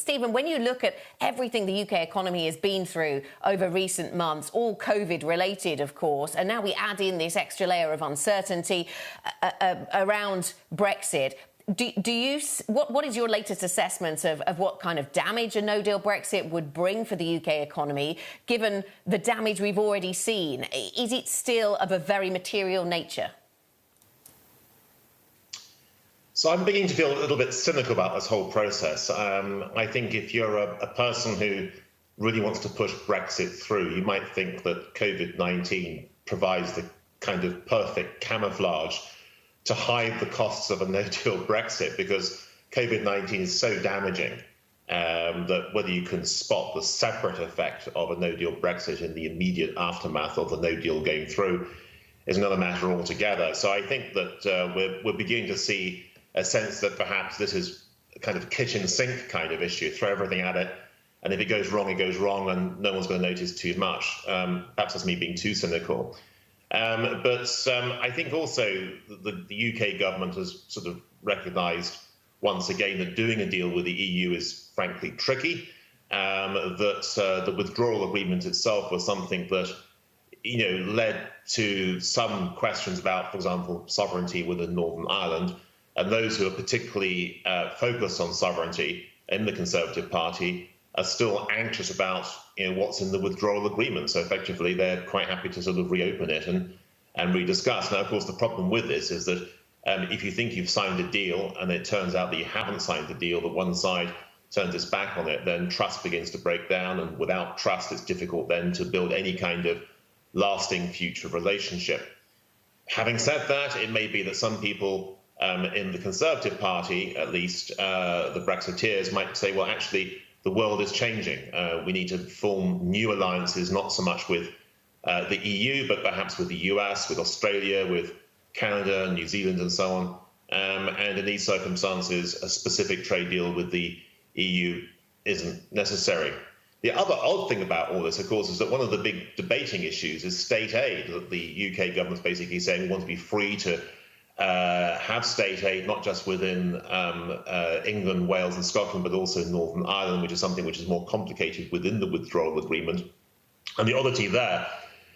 Stephen, when you look at everything the UK economy has been through over recent months, all COVID related, of course, and now we add in this extra layer of uncertainty around Brexit. What is your latest assessment of what kind of damage a no-deal Brexit would bring for the UK economy, given the damage we've already seen? Is it still of a very material nature? So I'm beginning to feel a little bit cynical about this whole process. I think if you're a person who really wants to push Brexit through, you might think that Covid-19 provides the kind of perfect camouflage to hide the costs of a no-deal Brexit, because Covid-19 is so damaging that whether you can spot the separate effect of a no-deal Brexit in the immediate aftermath of the no-deal going through is another matter altogether. So I think that we're beginning to see a sense that perhaps this is a kind of kitchen sink kind of issue. Throw everything at it, and if it goes wrong, and no one's going to notice too much. Perhaps that's me being too cynical. But I think also the UK government has sort of recognised once again that doing a deal with the EU is frankly tricky. That the withdrawal agreement itself was something that led to some questions about, for example, sovereignty within Northern Ireland. And those who are particularly focused on sovereignty in the Conservative Party are still anxious about what's in the withdrawal agreement. So effectively, they're quite happy to sort of reopen it and rediscuss. Now, of course, the problem with this is that if you think you've signed a deal and it turns out that you haven't signed the deal, that one side turns its back on it, then trust begins to break down. And without trust, it's difficult then to build any kind of lasting future relationship. Having said that, it may be that some people in the Conservative Party, at least the Brexiteers, might say, well, actually, the world is changing. We need to form new alliances, not so much with the EU, but perhaps with the US, with Australia, with Canada, New Zealand, and so on. And in these circumstances, a specific trade deal with the EU isn't necessary. The other odd thing about all this, of course, is that one of the big debating issues is state aid. That the UK government's basically saying we want to be free to have state aid, not just within England, Wales and Scotland, but also Northern Ireland, which is something which is more complicated within the withdrawal agreement. And the oddity there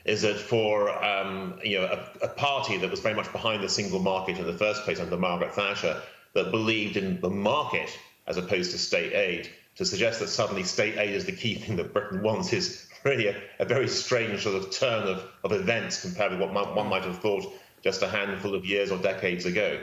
is that for a party that was very much behind the single market in the first place under Margaret Thatcher, that believed in the market as opposed to state aid, to suggest that suddenly state aid is the key thing that Britain wants is really a very strange sort of turn of events compared with what one might have thought just a handful of years or decades ago.